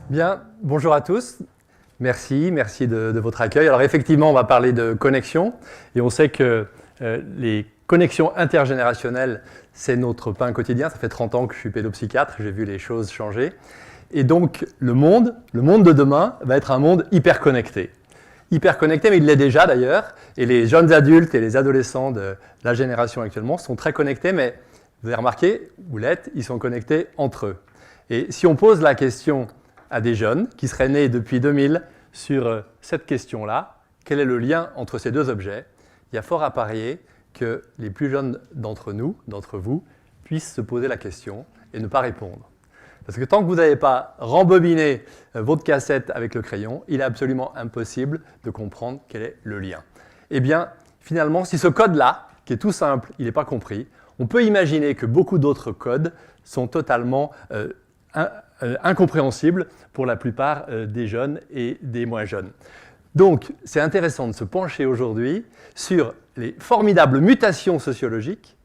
Bien, bonjour à tous. Merci de votre accueil. Alors effectivement, on va parler de connexion et on sait que les connexions intergénérationnelles, c'est notre pain quotidien. Ça fait 30 ans que je suis pédopsychiatre, j'ai vu les choses changer. Et donc le monde de demain va être un monde hyper connecté. Hyper connecté, mais il l'est déjà d'ailleurs. Et les jeunes adultes et les adolescents de la génération actuellement sont très connectés, mais vous avez remarqué, vous l'êtes, ils sont connectés entre eux. Et si on pose la question à des jeunes qui seraient nés depuis 2000 sur cette question-là, quel est le lien entre ces deux objets? Il y a fort à parier que les plus jeunes d'entre nous, d'entre vous, puissent se poser la question et ne pas répondre. Parce que tant que vous n'avez pas rembobiné votre cassette avec le crayon, il est absolument impossible de comprendre quel est le lien. Eh bien, finalement, si ce code-là, qui est tout simple, il n'est pas compris, on peut imaginer que beaucoup d'autres codes sont totalement incompréhensibles pour la plupart des jeunes et des moins jeunes. Donc, c'est intéressant de se pencher aujourd'hui sur les formidables mutations sociologiques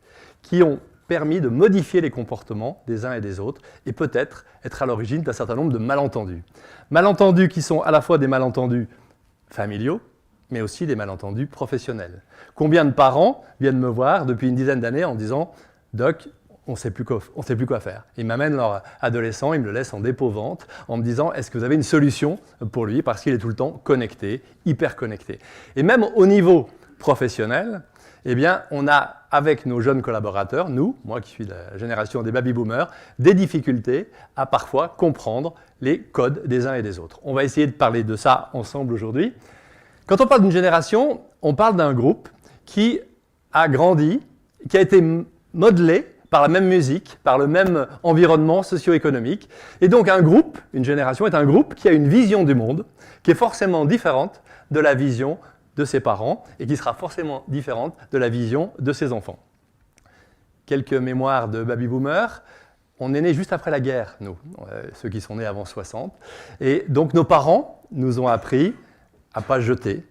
qui ont permis de modifier les comportements des uns et des autres et peut-être être à l'origine d'un certain nombre de malentendus. Malentendus qui sont à la fois des malentendus familiaux, mais aussi des malentendus professionnels. Combien de parents viennent me voir depuis une dizaine d'années en disant « Doc, on ne sait plus quoi faire ». Ils m'amènent leur adolescent, ils me le laissent en dépôt-vente en me disant « Est-ce que vous avez une solution pour lui ?» parce qu'il est tout le temps connecté, hyper connecté. Et même au niveau professionnel, eh bien, on a, avec nos jeunes collaborateurs, moi qui suis de la génération des baby-boomers, des difficultés à parfois comprendre les codes des uns et des autres. On va essayer de parler de ça ensemble aujourd'hui. Quand on parle d'une génération, on parle d'un groupe qui a grandi, qui a été modelé par la même musique, par le même environnement socio-économique. Et donc un groupe, une génération, est un groupe qui a une vision du monde qui est forcément différente de la vision de ses parents et qui sera forcément différente de la vision de ses enfants. Quelques mémoires de baby-boomers. On est nés juste après la guerre, nous, ceux qui sont nés avant 60. Et donc nos parents nous ont appris à ne pas jeter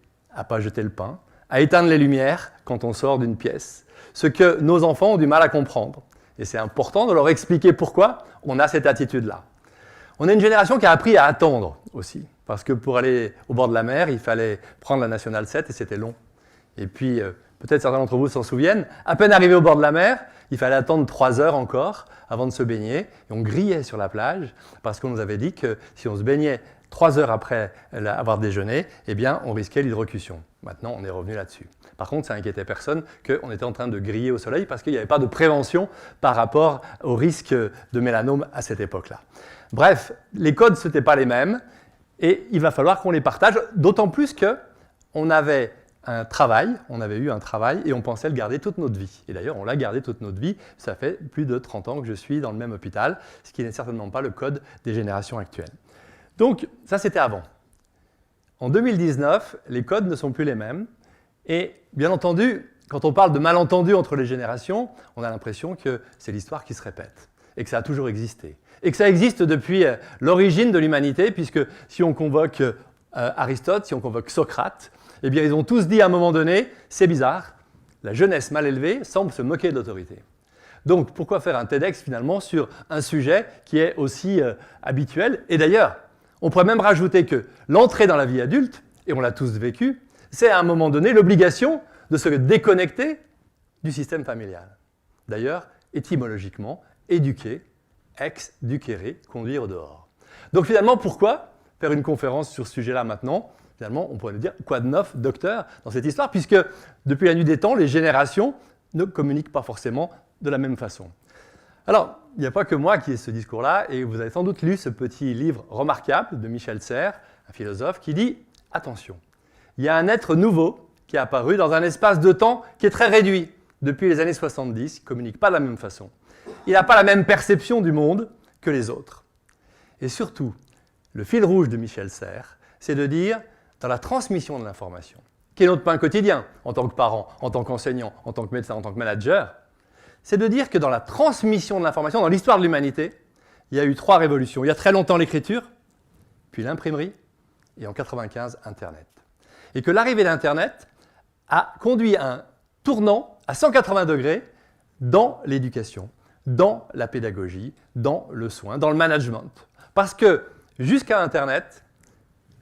le pain, à éteindre les lumières quand on sort d'une pièce, ce que nos enfants ont du mal à comprendre. Et c'est important de leur expliquer pourquoi on a cette attitude-là. On est une génération qui a appris à attendre aussi, parce que pour aller au bord de la mer, il fallait prendre la Nationale 7 et c'était long. Et puis, peut-être certains d'entre vous s'en souviennent, à peine arrivé au bord de la mer, il fallait attendre 3 heures encore avant de se baigner. Et on grillait sur la plage parce qu'on nous avait dit que si on se baignait 3 heures après avoir déjeuné, eh bien, on risquait l'hydrocution. Maintenant, on est revenu là-dessus. Par contre, ça n'inquiétait personne qu'on était en train de griller au soleil parce qu'il n'y avait pas de prévention par rapport au risque de mélanome à cette époque-là. Bref, les codes, ce n'étaient pas les mêmes et il va falloir qu'on les partage, d'autant plus qu'on avait eu un travail et on pensait le garder toute notre vie. Et d'ailleurs, on l'a gardé toute notre vie. Ça fait plus de 30 ans que je suis dans le même hôpital, ce qui n'est certainement pas le code des générations actuelles. Donc, ça, c'était avant. En 2019, les codes ne sont plus les mêmes. Et bien entendu, quand on parle de malentendus entre les générations, on a l'impression que c'est l'histoire qui se répète et que ça a toujours existé. Et que ça existe depuis l'origine de l'humanité, puisque si on convoque Aristote, si on convoque Socrate, eh bien, ils ont tous dit à un moment donné, c'est bizarre, la jeunesse mal élevée semble se moquer de l'autorité. Donc, pourquoi faire un TEDx finalement sur un sujet qui est aussi habituel? Et d'ailleurs, on pourrait même rajouter que l'entrée dans la vie adulte, et on l'a tous vécu, c'est à un moment donné l'obligation de se déconnecter du système familial. D'ailleurs, étymologiquement, éduquer, ex ducere, conduire au dehors. Donc finalement, pourquoi faire une conférence sur ce sujet-là maintenant? Finalement, on pourrait nous dire, quoi de neuf, docteur, dans cette histoire, puisque depuis la nuit des temps, les générations ne communiquent pas forcément de la même façon. Alors, il n'y a pas que moi qui ai ce discours-là, et vous avez sans doute lu ce petit livre remarquable de Michel Serres, un philosophe, qui dit « Attention, il y a un être nouveau qui est apparu dans un espace de temps qui est très réduit. Depuis les années 70, il ne communique pas de la même façon. Il n'a pas la même perception du monde que les autres. Et surtout, le fil rouge de Michel Serres, c'est de dire, dans la transmission de l'information, qui est notre pain quotidien, en tant que parent, en tant qu'enseignant, en tant que médecin, en tant que manager, c'est de dire que dans la transmission de l'information, dans l'histoire de l'humanité, il y a eu 3 révolutions. Il y a très longtemps l'écriture, puis l'imprimerie, et en 1995, Internet. Et que l'arrivée d'Internet a conduit à un tournant à 180 degrés dans l'éducation, dans la pédagogie, dans le soin, dans le management. Parce que Jusqu'à Internet,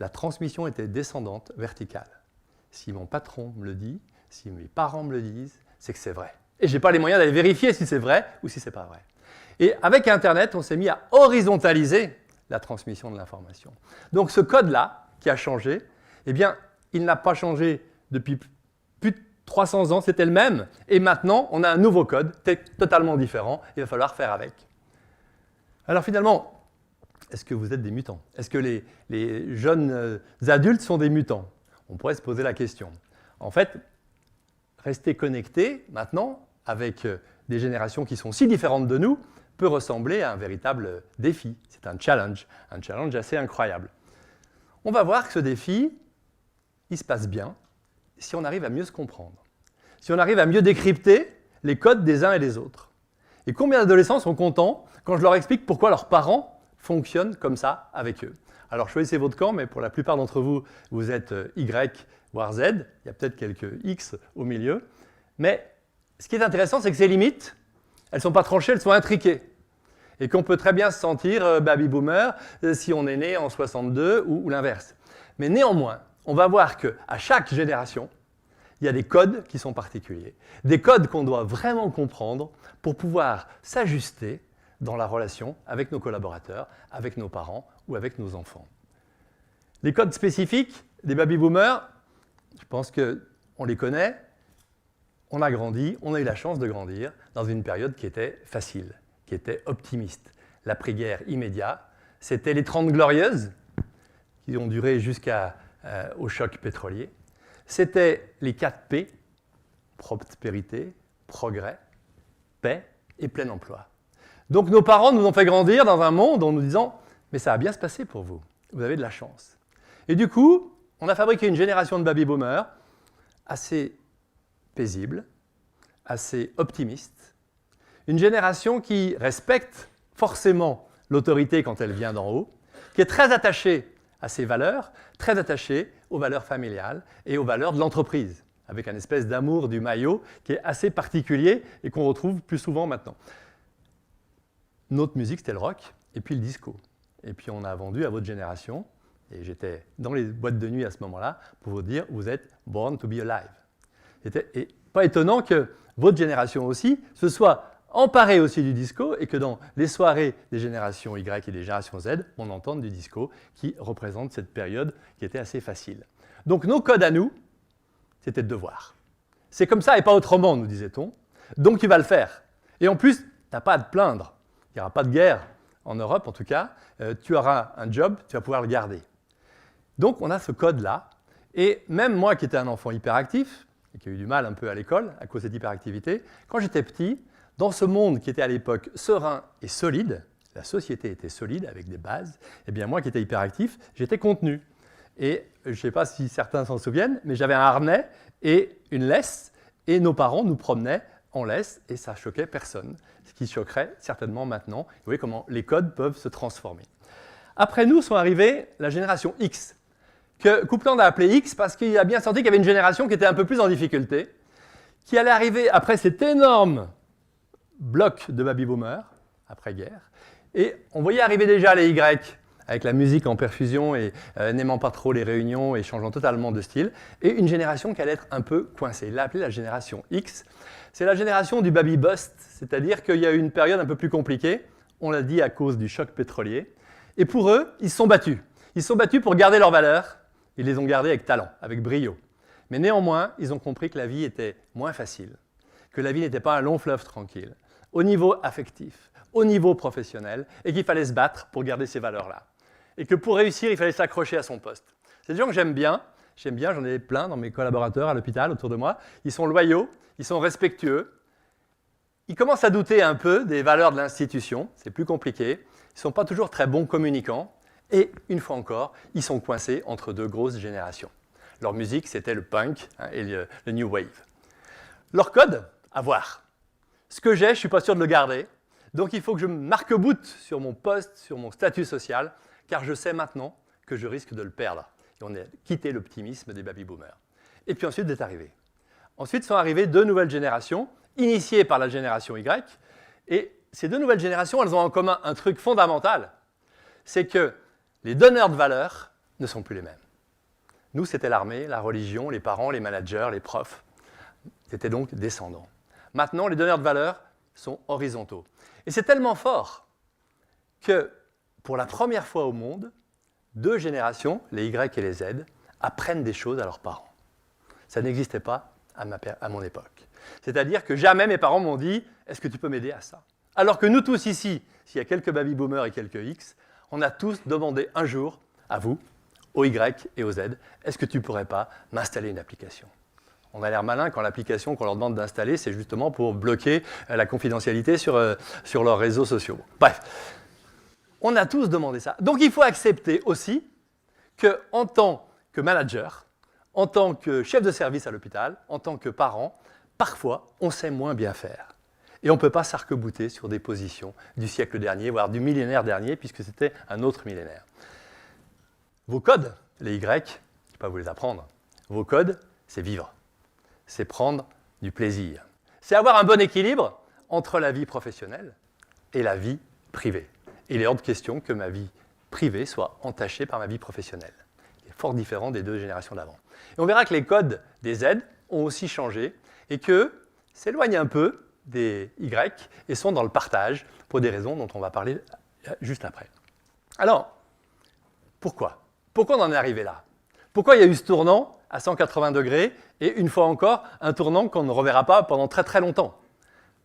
la transmission était descendante, verticale. Si mon patron me le dit, si mes parents me le disent, c'est que c'est vrai. Et je n'ai pas les moyens d'aller vérifier si c'est vrai ou si ce n'est pas vrai. Et avec Internet, on s'est mis à horizontaliser la transmission de l'information. Donc ce code-là, qui a changé, eh bien, il n'a pas changé depuis plus de 300 ans, c'était le même. Et maintenant, on a un nouveau code, totalement différent, il va falloir faire avec. Alors finalement, est-ce que vous êtes des mutants? Est-ce que les jeunes adultes sont des mutants? On pourrait se poser la question. En fait, rester connecté, maintenant, avec des générations qui sont si différentes de nous, peut ressembler à un véritable défi. C'est un challenge assez incroyable. On va voir que ce défi, il se passe bien si on arrive à mieux se comprendre, si on arrive à mieux décrypter les codes des uns et des autres. Et combien d'adolescents sont contents quand je leur explique pourquoi leurs parents fonctionnent comme ça avec eux? Alors choisissez votre camp, mais pour la plupart d'entre vous, vous êtes Y, voire Z. Il y a peut-être quelques X au milieu. Mais ce qui est intéressant, c'est que ces limites, elles ne sont pas tranchées, elles sont intriquées. Et qu'on peut très bien se sentir baby-boomer si on est né en 62 ou l'inverse. Mais néanmoins, on va voir qu'à chaque génération, il y a des codes qui sont particuliers. Des codes qu'on doit vraiment comprendre pour pouvoir s'ajuster dans la relation avec nos collaborateurs, avec nos parents ou avec nos enfants. Les codes spécifiques des baby-boomers, je pense qu'on les connaît. On a grandi, on a eu la chance de grandir dans une période qui était facile, qui était optimiste. L'après-guerre immédiat, c'était les 30 glorieuses, qui ont duré jusqu'au choc pétrolier. C'était les 4 P, prospérité, progrès, paix et plein emploi. Donc nos parents nous ont fait grandir dans un monde en nous disant « mais ça va bien se passer pour vous, vous avez de la chance ». Et du coup, on a fabriqué une génération de baby-boomers assez paisible, assez optimiste, une génération qui respecte forcément l'autorité quand elle vient d'en haut, qui est très attachée à ses valeurs, très attachée aux valeurs familiales et aux valeurs de l'entreprise, avec un espèce d'amour du maillot qui est assez particulier et qu'on retrouve plus souvent maintenant. Notre musique, c'était le rock et puis le disco. Et puis on a vendu à votre génération, et j'étais dans les boîtes de nuit à ce moment-là, pour vous dire, vous êtes born to be alive. Et pas étonnant que votre génération aussi se soit emparée aussi du disco et que dans les soirées des générations Y et des générations Z, on entende du disco qui représente cette période qui était assez facile. Donc nos codes à nous, c'était de devoir. C'est comme ça et pas autrement, nous disait-on. Donc tu vas le faire. Et en plus, tu n'as pas à te plaindre. Il n'y aura pas de guerre en Europe, en tout cas. Tu auras un job, tu vas pouvoir le garder. Donc on a ce code-là. Et même moi qui étais un enfant hyperactif, et qui a eu du mal un peu à l'école à cause de cette hyperactivité, quand j'étais petit, dans ce monde qui était à l'époque serein et solide, la société était solide avec des bases, et bien moi qui étais hyperactif, j'étais contenu. Et je ne sais pas si certains s'en souviennent, mais j'avais un harnais et une laisse, et nos parents nous promenaient en laisse, et ça choquait personne, ce qui choquerait certainement maintenant. Vous voyez comment les codes peuvent se transformer. Après nous sont arrivés la génération X, que Coupland a appelé X parce qu'il a bien senti qu'il y avait une génération qui était un peu plus en difficulté, qui allait arriver après cet énorme bloc de baby-boomers, après-guerre, et on voyait arriver déjà les Y, avec la musique en perfusion et n'aimant pas trop les réunions et changeant totalement de style, et une génération qui allait être un peu coincée. Il l'a appelée la génération X. C'est la génération du baby-bust, c'est-à-dire qu'il y a eu une période un peu plus compliquée, on l'a dit à cause du choc pétrolier, et pour eux, ils se sont battus. Ils se sont battus pour garder leurs valeurs. Ils les ont gardés avec talent, avec brio. Mais néanmoins, ils ont compris que la vie était moins facile, que la vie n'était pas un long fleuve tranquille, au niveau affectif, au niveau professionnel, et qu'il fallait se battre pour garder ces valeurs-là. Et que pour réussir, il fallait s'accrocher à son poste. C'est des gens que j'aime bien, j'en ai plein dans mes collaborateurs à l'hôpital autour de moi. Ils sont loyaux, ils sont respectueux. Ils commencent à douter un peu des valeurs de l'institution, c'est plus compliqué. Ils ne sont pas toujours très bons communicants. Et, une fois encore, ils sont coincés entre deux grosses générations. Leur musique, c'était le punk et le new wave. Leur code, à voir. Ce que j'ai, je ne suis pas sûr de le garder. Donc, il faut que je m'arc-boute sur mon poste, sur mon statut social, car je sais maintenant que je risque de le perdre. Et on a quitté l'optimisme des baby-boomers. Et puis ensuite, d'être arrivé. Ensuite sont arrivées 2 nouvelles générations, initiées par la génération Y. Et ces 2 nouvelles générations, elles ont en commun un truc fondamental. C'est que les donneurs de valeur ne sont plus les mêmes. Nous, c'était l'armée, la religion, les parents, les managers, les profs. C'était donc descendants. Maintenant, les donneurs de valeur sont horizontaux. Et c'est tellement fort que, pour la première fois au monde, 2 générations, les Y et les Z, apprennent des choses à leurs parents. Ça n'existait pas à mon époque. C'est-à-dire que jamais mes parents m'ont dit « Est-ce que tu peux m'aider à ça ?» Alors que nous tous ici, s'il y a quelques baby-boomers et quelques X, on a tous demandé un jour à vous, aux Y et aux Z, « Est-ce que tu ne pourrais pas m'installer une application ?» On a l'air malin quand l'application qu'on leur demande d'installer, c'est justement pour bloquer la confidentialité sur leurs réseaux sociaux. Bref, on a tous demandé ça. Donc il faut accepter aussi qu'en tant que manager, en tant que chef de service à l'hôpital, en tant que parent, parfois on sait moins bien faire. Et on ne peut pas s'arc-bouter sur des positions du siècle dernier, voire du millénaire dernier, puisque c'était un autre millénaire. Vos codes, les Y, je ne vais pas vous les apprendre, vos codes, c'est vivre. C'est prendre du plaisir. C'est avoir un bon équilibre entre la vie professionnelle et la vie privée. Et il est hors de question que ma vie privée soit entachée par ma vie professionnelle. C'est fort différent des 2 générations d'avant. Et on verra que les codes des Z ont aussi changé et qu'eux s'éloignent un peu des Y et sont dans le partage pour des raisons dont on va parler juste après. Alors, pourquoi ? Pourquoi on en est arrivé là ? Pourquoi il y a eu ce tournant à 180 degrés et une fois encore un tournant qu'on ne reverra pas pendant très très longtemps ?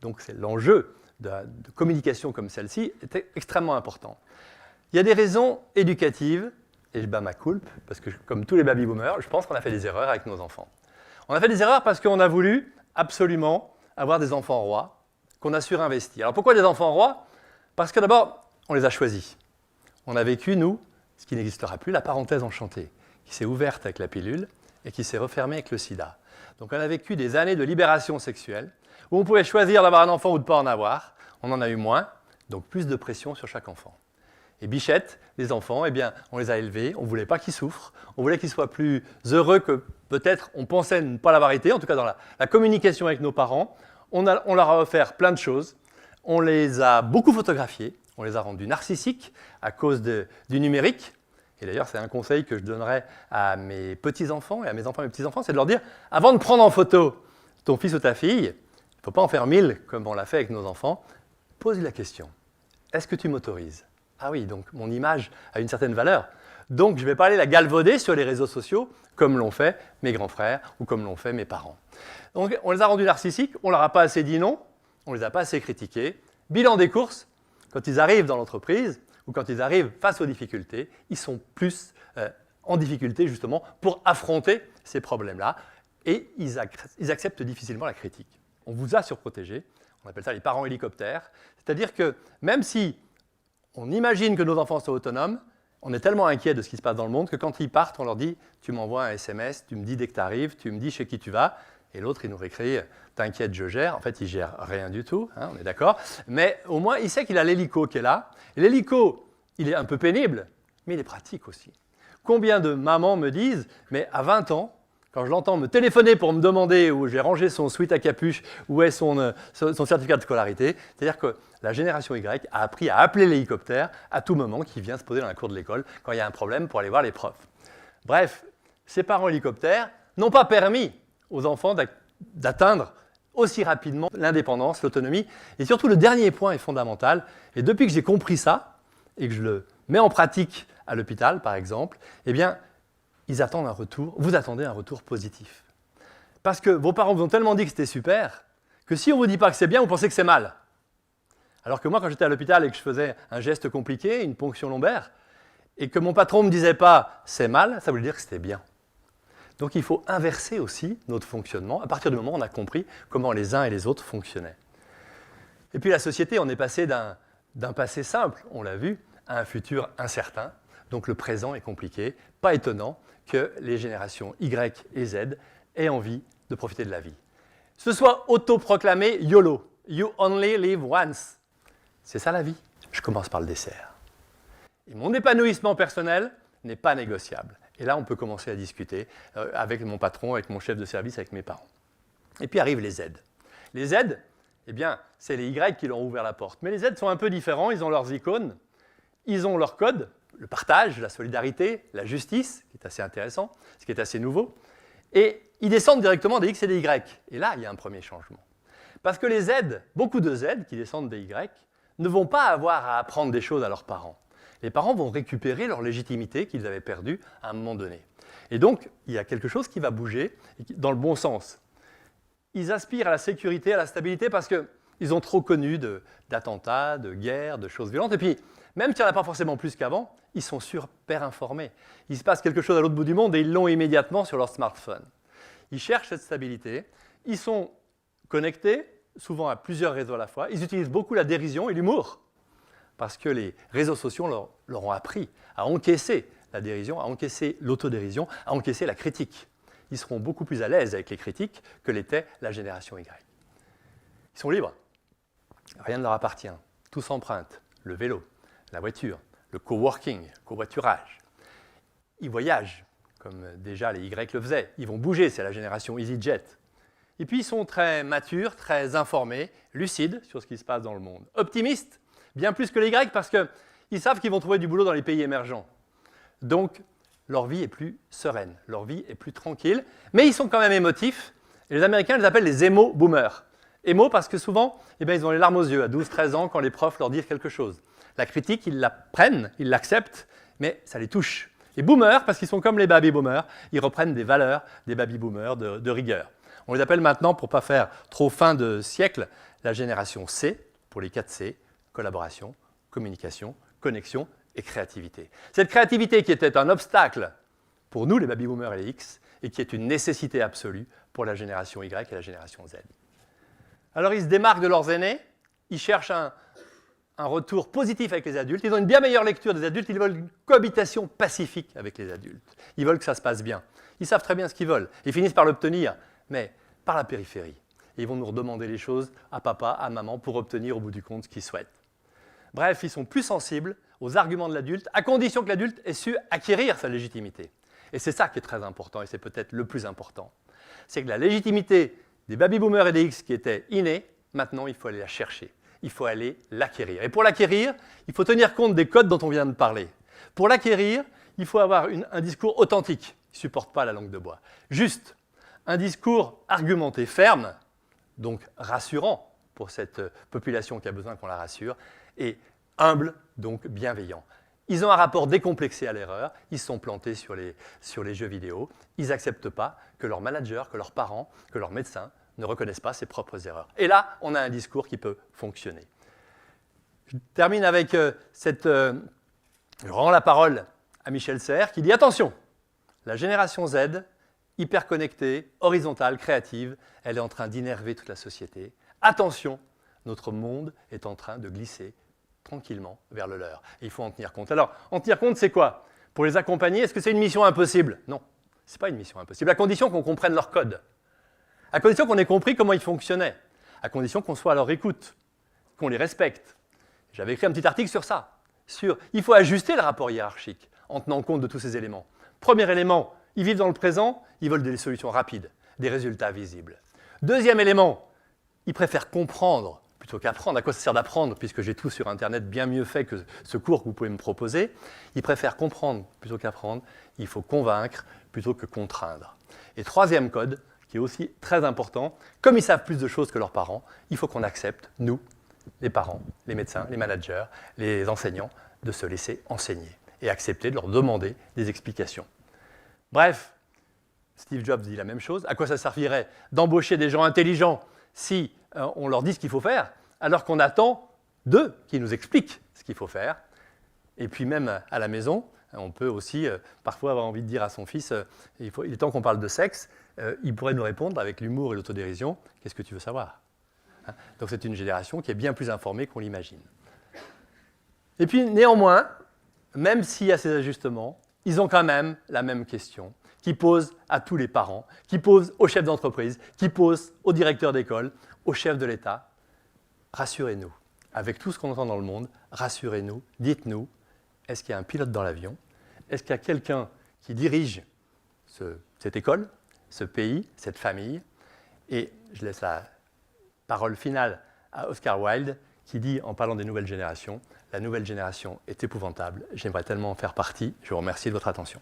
Donc c'est l'enjeu de communication comme celle-ci était extrêmement important. Il y a des raisons éducatives, et je bats ma culpe, parce que comme tous les baby-boomers, je pense qu'on a fait des erreurs avec nos enfants. On a fait des erreurs parce qu'on a voulu absolument avoir des enfants rois, qu'on a surinvesti. Alors pourquoi des enfants rois ? Parce que d'abord, on les a choisis. On a vécu, nous, ce qui n'existera plus, la parenthèse enchantée, qui s'est ouverte avec la pilule et qui s'est refermée avec le sida. Donc on a vécu des années de libération sexuelle, où on pouvait choisir d'avoir un enfant ou de ne pas en avoir. On en a eu moins, donc plus de pression sur chaque enfant. Et Bichette, les enfants, eh bien, on les a élevés, on ne voulait pas qu'ils souffrent, on voulait qu'ils soient plus heureux que peut-être on pensait ne pas l'avoir été, en tout cas dans la communication avec nos parents. On leur a offert plein de choses, on les a beaucoup photographiés, on les a rendus narcissiques à cause du numérique. Et d'ailleurs, c'est un conseil que je donnerais à mes petits-enfants et à mes enfants et mes petits-enfants, c'est de leur dire, avant de prendre en photo ton fils ou ta fille, il ne faut pas en faire 1000 comme on l'a fait avec nos enfants, pose la question, est-ce que tu m'autorises ? Ah oui, donc mon image a une certaine valeur. Donc je ne vais pas aller la galvauder sur les réseaux sociaux comme l'ont fait mes grands frères ou comme l'ont fait mes parents. Donc on les a rendus narcissiques, on ne leur a pas assez dit non, on ne les a pas assez critiqués. Bilan des courses, quand ils arrivent dans l'entreprise ou quand ils arrivent face aux difficultés, ils sont plus en difficulté justement pour affronter ces problèmes-là et ils acceptent difficilement la critique. On vous a surprotégé, on appelle ça les parents hélicoptères, c'est-à-dire que même si on imagine que nos enfants sont autonomes, on est tellement inquiet de ce qui se passe dans le monde que quand ils partent, on leur dit « tu m'envoies un SMS, tu me dis dès que tu arrives, tu me dis chez qui tu vas ». Et l'autre, il nous réécrit « t'inquiète, je gère ». En fait, il ne gère rien du tout, hein, on est d'accord. Mais au moins, il sait qu'il a l'hélico qui est là. Et l'hélico, il est un peu pénible, mais il est pratique aussi. Combien de mamans me disent « mais à 20 ans, quand je l'entends me téléphoner pour me demander où j'ai rangé son sweat à capuche, où est son certificat de scolarité », c'est-à-dire que la génération Y a appris à appeler l'hélicoptère à tout moment qui vient se poser dans la cour de l'école quand il y a un problème pour aller voir les profs. Bref, ces parents hélicoptères n'ont pas permis aux enfants d'atteindre aussi rapidement l'indépendance, l'autonomie. Et surtout, le dernier point est fondamental. Et depuis que j'ai compris ça, et que je le mets en pratique à l'hôpital, par exemple, eh bien, ils attendent un retour, vous attendez un retour positif. Parce que vos parents vous ont tellement dit que c'était super, que si on ne vous dit pas que c'est bien, vous pensez que c'est mal. Alors que moi, quand j'étais à l'hôpital et que je faisais un geste compliqué, une ponction lombaire, et que mon patron ne me disait pas « c'est mal », ça voulait dire que c'était bien. Donc il faut inverser aussi notre fonctionnement à partir du moment où on a compris comment les uns et les autres fonctionnaient. Et puis la société, on est passé d'un passé simple, on l'a vu, à un futur incertain. Donc le présent est compliqué. Pas étonnant que les générations Y et Z aient envie de profiter de la vie. Ce soit autoproclamé YOLO, You Only Live Once. C'est ça la vie. Je commence par le dessert. Et mon épanouissement personnel n'est pas négociable. Et là, on peut commencer à discuter avec mon patron, avec mon chef de service, avec mes parents. Et puis arrivent les Z. Les Z, eh bien, c'est les Y qui leur ont ouvert la porte. Mais les Z sont un peu différents, ils ont leurs icônes, ils ont leurs codes, le partage, la solidarité, la justice, qui est assez intéressant, ce qui est assez nouveau. Et ils descendent directement des X et des Y. Et là, il y a un premier changement. Parce que les Z, beaucoup de Z qui descendent des Y, ne vont pas avoir à apprendre des choses à leurs parents. Les parents vont récupérer leur légitimité qu'ils avaient perdue à un moment donné. Et donc, il y a quelque chose qui va bouger dans le bon sens. Ils aspirent à la sécurité, à la stabilité, parce qu'ils ont trop connu d'attentats, de guerres, de choses violentes. Et puis, même s'il n'y en a pas forcément plus qu'avant, ils sont super informés. Il se passe quelque chose à l'autre bout du monde et ils l'ont immédiatement sur leur smartphone. Ils cherchent cette stabilité. Ils sont connectés, souvent à plusieurs réseaux à la fois. Ils utilisent beaucoup la dérision et l'humour, parce que les réseaux sociaux leur ont appris à encaisser la dérision, à encaisser l'autodérision, à encaisser la critique. Ils seront beaucoup plus à l'aise avec les critiques que l'était la génération Y. Ils sont libres. Rien ne leur appartient. Tout s'emprunte. Le vélo, la voiture, le coworking, covoiturage. Ils voyagent, comme déjà les Y le faisaient. Ils vont bouger, c'est la génération EasyJet. Et puis ils sont très matures, très informés, lucides sur ce qui se passe dans le monde. Optimistes, bien plus que les Y, parce qu'ils savent qu'ils vont trouver du boulot dans les pays émergents. Donc, leur vie est plus sereine, leur vie est plus tranquille, mais ils sont quand même émotifs. Et les Américains les appellent les émo-boomers. Émo parce que souvent, ils ont les larmes aux yeux à 12-13 ans quand les profs leur disent quelque chose. La critique, ils la prennent, ils l'acceptent, mais ça les touche. Et boomers parce qu'ils sont comme les baby-boomers, ils reprennent des valeurs des baby-boomers de rigueur. On les appelle maintenant, pour ne pas faire trop fin de siècle, la génération C, pour les 4 C, collaboration, communication, connexion et créativité. Cette créativité qui était un obstacle pour nous, les baby-boomers et les X, et qui est une nécessité absolue pour la génération Y et la génération Z. Alors ils se démarquent de leurs aînés, ils cherchent un retour positif avec les adultes, ils ont une bien meilleure lecture des adultes, ils veulent une cohabitation pacifique avec les adultes. Ils veulent que ça se passe bien. Ils savent très bien ce qu'ils veulent. Ils finissent par l'obtenir, mais par la périphérie. Et ils vont nous redemander les choses à papa, à maman, pour obtenir au bout du compte ce qu'ils souhaitent. Bref, ils sont plus sensibles aux arguments de l'adulte, à condition que l'adulte ait su acquérir sa légitimité. Et c'est ça qui est très important, et c'est peut-être le plus important. C'est que la légitimité des baby-boomers et des X qui étaient innés, maintenant, il faut aller la chercher. Il faut aller l'acquérir. Et pour l'acquérir, il faut tenir compte des codes dont on vient de parler. Pour l'acquérir, il faut avoir un discours authentique. Il ne supporte pas la langue de bois. Juste, un discours argumenté, ferme, donc rassurant pour cette population qui a besoin qu'on la rassure, et humble, donc bienveillant. Ils ont un rapport décomplexé à l'erreur, ils se sont plantés sur les jeux vidéo, ils n'acceptent pas que leur manager, que leurs parents, que leurs médecins ne reconnaissent pas ses propres erreurs. Et là, on a un discours qui peut fonctionner. Je termine avec je rends la parole à Michel Serres qui dit « Attention, la génération Z, hyper connectée, horizontale, créative, elle est en train d'innerver toute la société. Attention, notre monde est en train de glisser tranquillement vers le leur. Et il faut en tenir compte. » Alors, en tenir compte, c'est quoi? Pour les accompagner, est-ce que c'est une mission impossible? Non, ce n'est pas une mission impossible, à condition qu'on comprenne leur code, à condition qu'on ait compris comment ils fonctionnaient, à condition qu'on soit à leur écoute, qu'on les respecte. J'avais écrit un petit article sur ça, il faut ajuster le rapport hiérarchique en tenant compte de tous ces éléments. Premier élément, ils vivent dans le présent, ils veulent des solutions rapides, des résultats visibles. Deuxième élément, ils préfèrent comprendre plutôt qu'apprendre. À quoi ça sert d'apprendre, puisque j'ai tout sur Internet bien mieux fait que ce cours que vous pouvez me proposer. Ils préfèrent comprendre plutôt qu'apprendre. Il faut convaincre plutôt que contraindre. Et troisième code, qui est aussi très important, comme ils savent plus de choses que leurs parents, il faut qu'on accepte, nous, les parents, les médecins, les managers, les enseignants, de se laisser enseigner et accepter de leur demander des explications. Bref, Steve Jobs dit la même chose. À quoi ça servirait d'embaucher des gens intelligents si on leur dit ce qu'il faut faire, alors qu'on attend d'eux qu'ils nous expliquent ce qu'il faut faire? Et puis même à la maison, on peut aussi parfois avoir envie de dire à son fils il est temps qu'on parle de sexe. Il pourrait nous répondre avec l'humour et l'autodérision « Qu'est-ce que tu veux savoir ?» Donc c'est une génération qui est bien plus informée qu'on l'imagine. Et puis néanmoins, même s'il y a ces ajustements, ils ont quand même la même question qui pose à tous les parents, qui pose aux chefs d'entreprise, qui pose aux directeurs d'école, aux chefs de l'État. Rassurez-nous, avec tout ce qu'on entend dans le monde, rassurez-nous, dites-nous, est-ce qu'il y a un pilote dans l'avion? Est-ce qu'il y a quelqu'un qui dirige cette école, ce pays, cette famille? Et je laisse la parole finale à Oscar Wilde, qui dit, en parlant des nouvelles générations, la nouvelle génération est épouvantable, j'aimerais tellement en faire partie. Je vous remercie de votre attention.